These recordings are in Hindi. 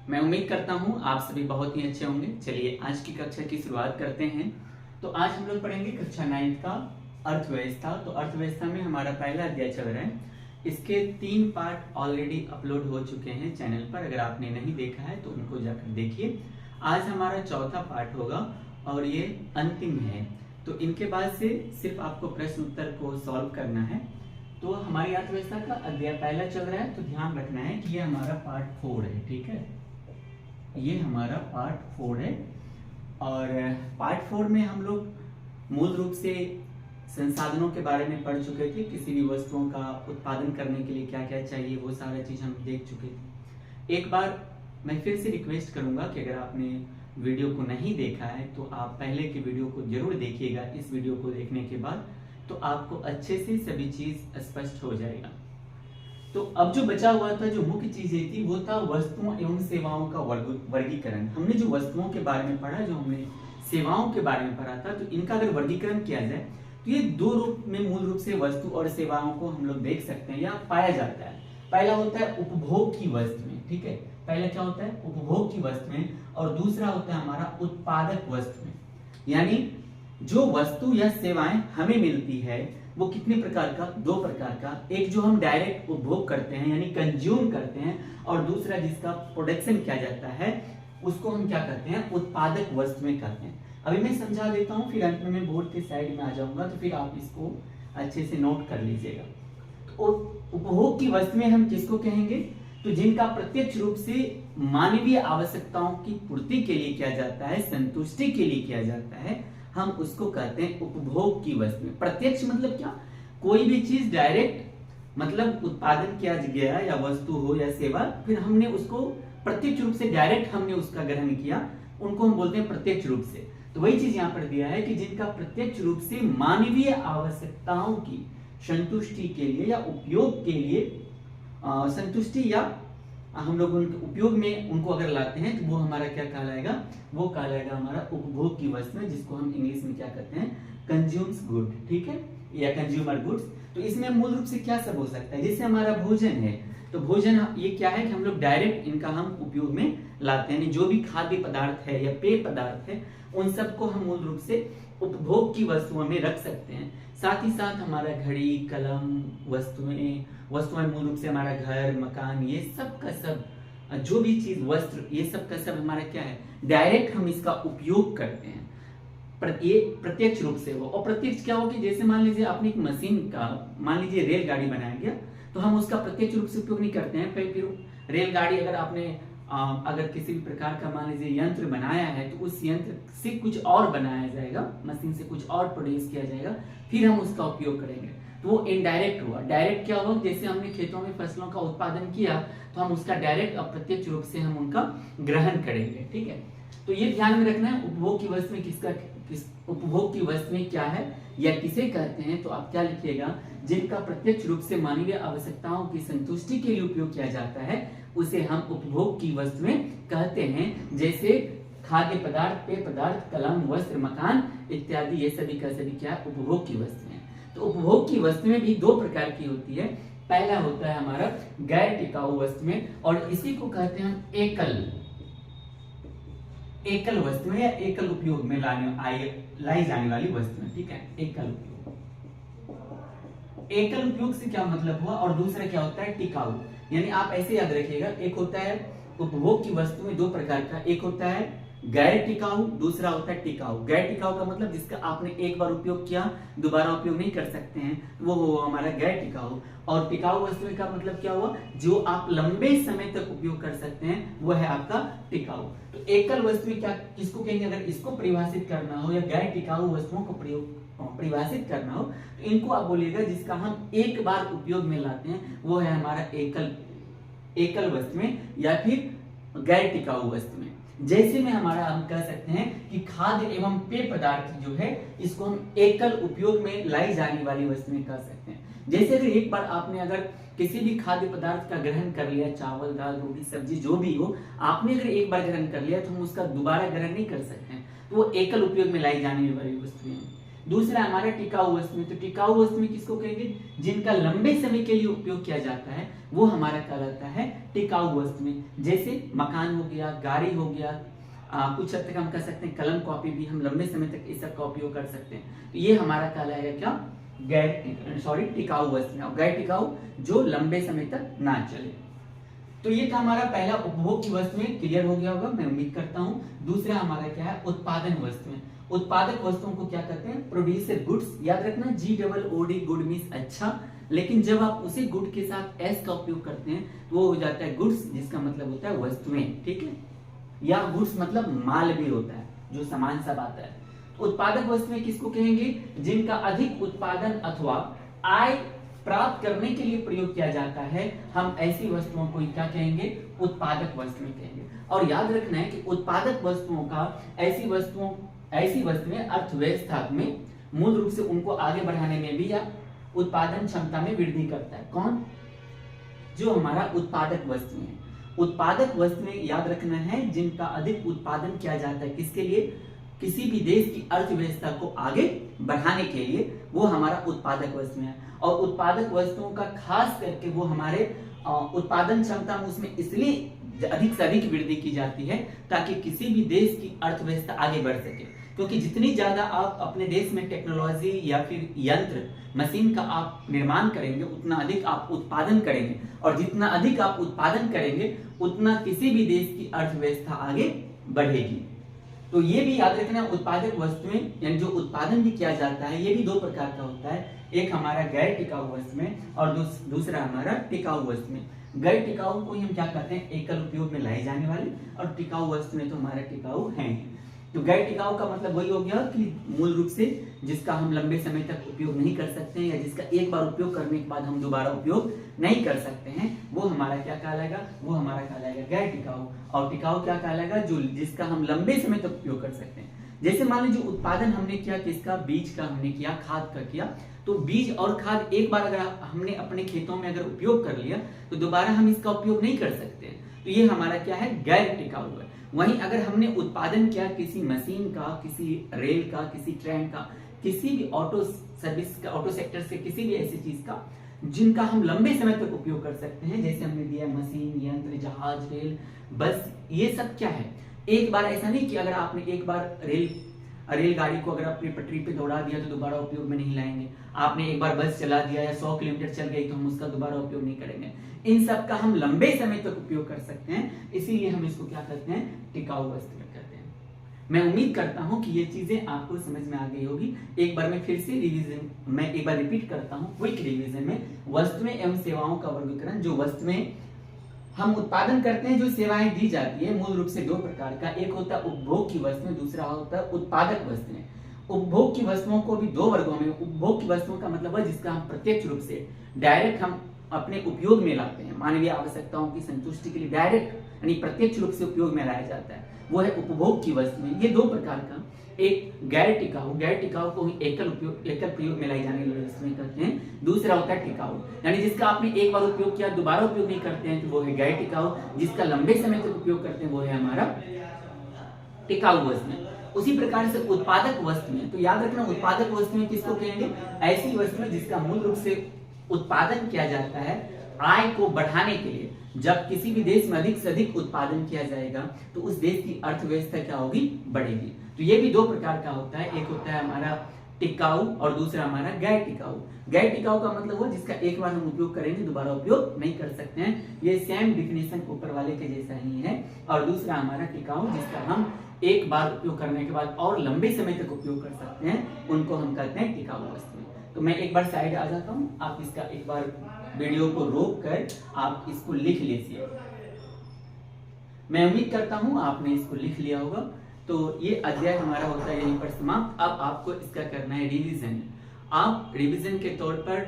मैं उम्मीद करता हूँ आप सभी बहुत ही अच्छे होंगे। चलिए आज की कक्षा की शुरुआत करते हैं। तो आज हम लोग पढ़ेंगे कक्षा 9 का अर्थव्यवस्था। तो अर्थव्यवस्था में हमारा पहला अध्याय चल रहा है। इसके 3 पार्ट ऑलरेडी अपलोड हो चुके हैं चैनल पर। अगर आपने नहीं देखा है तो उनको जाकर देखिए। आज हमारा चौथा पार्ट होगा और ये अंतिम है। तो इनके बाद से सिर्फ आपको प्रश्न उत्तर को सॉल्व करना है। तो हमारी अर्थव्यवस्था का अध्याय पहला चल रहा है, तो ध्यान रखना है कि ये हमारा पार्ट 4 है। ठीक है, ये हमारा पार्ट 4 है। और पार्ट 4 में हम लोग मूल रूप से संसाधनों के बारे में पढ़ चुके थे। किसी भी वस्तुओं का उत्पादन करने के लिए क्या क्या चाहिए वो सारा चीज हम देख चुके थे। एक बार मैं फिर से रिक्वेस्ट करूंगा कि अगर आपने वीडियो को नहीं देखा है तो आप पहले के वीडियो को जरूर देखिएगा। इस वीडियो को देखने के बाद तो आपको अच्छे से सभी चीज स्पष्ट हो जाएगा। तो अब जो बचा हुआ था, जो मुख्य चीजें थी, वो था वस्तुओं एवं सेवाओं का वर्गीकरण। हमने जो वस्तुओं के बारे में पढ़ा, जो हमने सेवाओं के बारे में पढ़ा था, तो इनका अगर वर्गीकरण किया जाए तो ये 2 रूप में मूल रूप से वस्तु और सेवाओं को हम लोग देख सकते हैं या पाया जाता है। पहला होता है उपभोग की वस्तु में। ठीक है, पहला क्या होता है? उपभोग की वस्तु में। और दूसरा होता है हमारा उत्पादक वस्तु में। यानी जो वस्तु या सेवाएं हमें मिलती है वो कितने प्रकार का? 2 प्रकार का। एक जो हम डायरेक्ट उपभोग करते हैं यानी कंज्यूम करते हैं, और दूसरा जिसका प्रोडक्शन किया जाता है उसको हम क्या करते हैं? उत्पादक वस्तु में करते हैं। अभी मैं समझा देता हूं, फिर अंत में मैं बोर्ड के साइड में आ जाऊंगा, तो फिर आप इसको अच्छे से नोट कर लीजिएगा। तो उपभोग की वस्तु में हम किसको कहेंगे? तो जिनका प्रत्यक्ष रूप से मानवीय आवश्यकताओं की पूर्ति के लिए किया जाता है, संतुष्टि के लिए किया जाता है, हम उसको कहते हैं उपभोग की वस्तु। प्रत्यक्ष मतलब क्या? कोई भी चीज डायरेक्ट मतलब उत्पादन किया गया या वस्तु हो या सेवा, फिर हमने उसको प्रत्यक्ष रूप से डायरेक्ट हमने उसका ग्रहण किया, उनको हम बोलते हैं प्रत्यक्ष रूप से। तो वही चीज यहाँ पर दिया है कि जिनका प्रत्यक्ष रूप से मानवीय आवश्यकताओं की संतुष्टि के लिए या उपयोग के लिए संतुष्टि या हम लोग उनके उपयोग में उनको अगर लाते हैं तो वो हमारा क्या कहलाएगा? वो कहलाएगा हमारा उपभोग की वस्तु, जिसको हम इंग्लिश में क्या कहते हैं? Consumes good. ठीक है, या कंज्यूमर गुड्स। तो इसमें मूल रूप से क्या सब हो सकता है? जैसे हमारा भोजन है, तो भोजन ये क्या है कि हम लोग डायरेक्ट इनका हम उपयोग में लाते हैं। जो भी खाद्य पदार्थ है या पेय पदार्थ है उन सबको हम मूल रूप से उपभोग की वस्तुओं में रख सकते हैं। साथ ही साथ हमारा घड़ी, कलम, वस्तुएं मूल रूप से हमारा घर, मकान, ये सब का सब, जो भी चीज, वस्त्र, ये सब का सब हमारा क्या है? डायरेक्ट हम इसका उपयोग करते हैं। ये प्रत्यक्ष रूप से हो। और प्रत्यक्ष क्या हो कि जैसे मान लीजिए आपने एक मशीन का, मान लीजिए रेलगाड़ी बनाया गया, तो हम उसका प्रत्यक्ष रूप से उपयोग नहीं करते हैं। फिर रेलगाड़ी अगर आपने अगर किसी भी प्रकार का मान लीजिए यंत्र बनाया है तो उस यंत्र से कुछ और बनाया जाएगा, मशीन से कुछ और प्रोड्यूस किया जाएगा, फिर हम उसका उपयोग करेंगे। तो वो इनडायरेक्ट हुआ। डायरेक्ट क्या हुआ? जैसे हमने खेतों में फसलों का उत्पादन किया तो हम उसका डायरेक्ट अप्रत्यक्ष रूप से हम उनका ग्रहण करेंगे। ठीक है, तो ये ध्यान में रखना है। उपभोग की वस्तु में उपभोग की वस्तु में क्या है या किसे कहते हैं? तो आप क्या लिखिएगा? जिनका प्रत्यक्ष रूप से मानवीय आवश्यकताओं की संतुष्टि के लिए उपयोग किया जाता है उसे हम उपभोग की वस्तुएं कहते हैं। जैसे खाद्य पदार्थ, पेय पदार्थ, कलम, वस्त्र, मकान इत्यादि, ये सभी का सभी क्या है? उपभोग की वस्तुएं। तो उपभोग की वस्तुएं भी 2 प्रकार की होती है। पहला होता है हमारा गैर टिकाऊ वस्तुएं, और इसी को कहते हैं हम एकल वस्तुएं या एकल उपयोग में लाई जाने वाली वस्तुएं। ठीक है, एकल उपयोग से क्या मतलब हुआ? और दूसरा क्या होता है? टिकाऊ। यानी आप ऐसे याद रखिएगा, एक होता है उपभोग की वस्तु में 2 प्रकार का, एक होता है गैर टिकाऊ, दूसरा होता है टिकाऊ। गैर टिकाऊ का मतलब जिसका आपने एक बार उपयोग किया दोबारा उपयोग नहीं कर सकते हैं, वो हुआ हमारा गैर टिकाऊ। और टिकाऊ वस्तु का मतलब क्या हुआ? जो आप लंबे समय तक उपयोग कर सकते हैं, वो है आपका टिकाऊ। तो एकल वस्तु क्या किसको कहेंगे? अगर इसको परिभाषित करना हो या गैर टिकाऊ वस्तुओं को परिभाषित करना हो तो इनको आप बोलिएगा जिसका हम एक बार उपयोग में लाते हैं, वो है हमारा एकल वस्तु में या फिर गैर टिकाऊ वस्तु में। जैसे में हमारा हम कह सकते हैं कि खाद्य एवं पेय पदार्थ जो है इसको हम एकल उपयोग में लाई जाने वाली वस्तुएं कह सकते हैं। जैसे अगर एक बार आपने अगर किसी भी खाद्य पदार्थ का ग्रहण कर लिया, चावल, दाल, रोटी, सब्जी जो भी हो, आपने अगर एक बार ग्रहण कर लिया तो हम उसका दोबारा ग्रहण नहीं कर सकते हैं, तो वो एकल उपयोग में लाई जाने वाली वस्तुएं हैं। दूसरा हमारा टिकाऊ वस्तुएं। तो टिकाऊ वस्तुएं किसको कहेंगे? जिनका लंबे समय के लिए उपयोग किया जाता है वो हमारा कहलाता है टिकाऊ वस्तुएं। जैसे मकान हो गया, गाड़ी हो गया, कुछ हद तक हम कह सकते हैं कलम कॉपी भी हम लंबे समय तक इस सब का उपयोग कर सकते हैं। तो ये हमारा कहलाएगा क्या? टिकाऊ वस्तुएं। गैर टिकाऊ जो लंबे समय तक ना चले। तो ये था हमारा पहला उपभोग की वस्तुएं। क्लियर हो गया होगा मैं उम्मीद करता हूं। दूसरा हमारा क्या है? उत्पादन वस्तुएं। उत्पादक वस्तुओं को क्या कहते हैं? Producer goods. याद रखना GOOD गुड मीन्स अच्छा, लेकिन जब आप उसी गुड के साथ एस का उपयोग करते हैं तो वो हो जाता है गुड्स, जिसका मतलब होता है वस्तुएं। ठीक है, या गुड्स मतलब माल भी होता है, जो सामान सब आता है। उत्पादक वस्तुएं किसको कहेंगे? जिनका अधिक उत्पादन अथवा आय प्राप्त करने के लिए प्रयोग किया जाता है, हम ऐसी वस्तुओं को क्या कहेंगे? उत्पादक वस्तुएं कहेंगे। और याद रखना है कि उत्पादक वस्तुओं का ऐसी वस्तुएं अर्थव्यवस्था में मूल रूप से उनको आगे बढ़ाने में भी या उत्पादन क्षमता में वृद्धि करता है। कौन? जो हमारा उत्पादक वस्तुएं है। उत्पादक वस्तुएं याद रखना है जिनका अधिक उत्पादन किया जाता है, किसके लिए? किसी भी देश की अर्थव्यवस्था को आगे बढ़ाने के लिए, वो हमारा उत्पादक वस्तुएं है। और उत्पादक वस्तुओं का खास करके वो हमारे उत्पादन क्षमता में उसमें इसलिए अधिक से अधिक वृद्धि की जाती है ताकि किसी भी देश की अर्थव्यवस्था आगे बढ़ सके। क्योंकि जितनी ज्यादा आप अपने देश में टेक्नोलॉजी या फिर यंत्र मशीन का आप निर्माण करेंगे, उतना अधिक आप उत्पादन करेंगे, और जितना अधिक आप उत्पादन करेंगे उतना किसी भी देश की अर्थव्यवस्था आगे बढ़ेगी। तो ये भी याद रखना, उत्पादक वस्तुएं यानी जो उत्पादन भी किया जाता है ये भी दो प्रकार का होता है। एक हमारा गैर टिकाऊ वस्तुएं और दूसरा हमारा टिकाऊ वस्तुएं। गैर टिकाऊ को हम क्या कहते हैं? एकल उपयोग में लाई जाने वाली, और टिकाऊ वस्तुएं तो हमारा टिकाऊ हैं। तो गैर टिकाऊ का मतलब वही हो गया कि मूल रूप से जिसका हम लंबे समय तक उपयोग नहीं कर सकते हैं, या जिसका एक बार उपयोग करने के बाद हम दोबारा उपयोग नहीं कर सकते हैं, वो हमारा क्या कहलाएगा? वो हमारा कहलाएगा गैर टिकाऊ। और टिकाऊ क्या कहलाएगा? जो जिसका हम लंबे समय तक उपयोग कर सकते हैं। जैसे मान लीजिए उत्पादन हमने किया किसका? बीज का हमने किया, खाद का किया। तो बीज और खाद एक बार अगर हमने अपने खेतों में अगर उपयोग कर लिया तो दोबारा हम इसका उपयोग नहीं कर सकते। तो ये हमारा क्या है? गैर टिकाऊ है। वहीं अगर हमने उत्पादन किया किसी मशीन का, किसी रेल का, किसी ट्रेन का, किसी भी ऑटो सर्विस का, ऑटो सेक्टर से किसी भी ऐसी चीज का जिनका हम लंबे समय तक उपयोग कर सकते हैं, जैसे हमने दिया मशीन, यंत्र, जहाज, रेल, बस, ये सब क्या है? एक बार ऐसा नहीं कि अगर आपने एक बार रेलगाड़ी को अगर अपनी पटरी पे दौड़ा दिया तो दोबारा उपयोग में नहीं लाएंगे। आपने एक बार बस चला दिया या 100 किलोमीटर चल गई तो हम उसका दोबारा उपयोग नहीं करेंगे। इन सब का हम लंबे समय तक उपयोग कर सकते हैं, इसीलिए हम इसको क्या कहते हैं? टिकाऊ वस्तुएं कहते हैं। मैं उम्मीद करता हूं कि ये चीजें आपको समझ में आ गई होगी। एक बार मैं फिर से मैं एक बार रिपीट करता हूं क्विक रिवीजन में। वस्तुएं एवं सेवाओं का वर्गीकरण। जो वस्तुएं हम उत्पादन करते हैं, जो सेवाएं दी जाती है, मूल रूप से दो प्रकार का। एक होता है उपभोग की वस्तुएं, दूसरा होता है उत्पादक वस्तुएं। उपभोग की वस्तुओं को भी दो वर्गों में। उपभोग की वस्तुओं का मतलब है जिसका हम प्रत्यक्ष रूप से डायरेक्ट हम अपने उपयोग में लाते हैं, मानवीय आवश्यकताओं की संतुष्टि के लिए डायरेक्ट यानी प्रत्यक्ष रूप से उपयोग में लाया जाता है, वो है उपभोग की वस्तुएं। ये दो प्रकार का। एक गैर टिकाऊ को ही एकल प्रयोग में लाई जाने वाली वस्तुएं कहते हैं। दूसरा होता है टिकाऊ, यानी जिसका आपने एक बार उपयोग किया दोबारा उपयोग नहीं करते हैं, तो वो है गैर टिकाऊ। जिसका लंबे समय तक उपयोग करते हैं वो है हमारा टिकाऊ वस्तुएं। उसी प्रकार से उत्पादक वस्तुएं, तो याद रखना उत्पादक वस्तुएं किसको कहेंगे? ऐसी वस्तुएं जिसका मूल रूप से उत्पादन किया जाता है आय को बढ़ाने के लिए। जब किसी भी देश में अधिक से अधिक उत्पादन किया जाएगा तो उस देश की अर्थव्यवस्था क्या होगी? बढ़ेगी। तो ये भी दो प्रकार का होता है। एक होता है हमारा टिकाऊ और दूसरा हमारा गैर टिकाऊ। गैर टिकाऊ का मतलब वो जिसका एक बार हम उपयोग करेंगे दोबारा उपयोग नहीं कर सकते हैं। ये सेम डिफिनेशन ऊपर वाले के जैसा ही है। और दूसरा हमारा टिकाऊ, जिसका हम एक बार उपयोग करने के बाद और लंबे समय तक उपयोग कर सकते हैं, उनको हम कहते हैं टिकाऊ वस्तुएं। तो मैं एक बार साइड आ जाता हूं, आप इसका एक बार वीडियो को रोक कर आप इसको लिख लीजिए। मैं उम्मीद करता हूं आपने इसको लिख लिया होगा। तो ये अध्याय हमारा होता है यहीं पर समाप्त। अब आपको इसका करना है रिवीजन। आप रिवीजन के तौर पर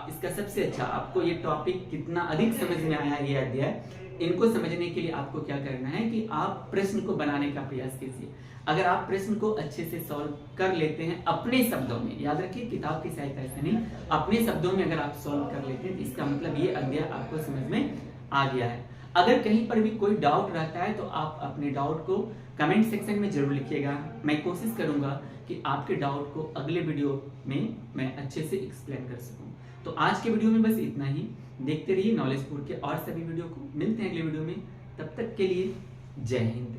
इसका सबसे अच्छा आपको ये टॉपिक कितना अधिक समझ में आया ये अध्याय, इनको समझने के लिए आपको क्या करना है कि आप प्रश्न को बनाने का प्रयास कीजिए। अगर आप प्रश्न को अच्छे से सॉल्व कर लेते हैं अपने शब्दों में, याद रखिए किताब की सहायता से नहीं, अपने शब्दों में अगर आप सॉल्व कर लेते हैं तो इसका मतलब ये अध्याय आपको समझ में आ गया है। अगर कहीं पर भी कोई डाउट रहता है तो आप अपने डाउट को कमेंट सेक्शन में जरूर लिखिएगा। मैं कोशिश करूंगा कि आपके डाउट को अगले वीडियो में मैं अच्छे से एक्सप्लेन कर सकूं। तो आज के वीडियो में बस इतना ही। देखते रहिए नॉलेजपुर के और सभी वीडियो को। मिलते हैं अगले वीडियो में, तब तक के लिए जय हिंद।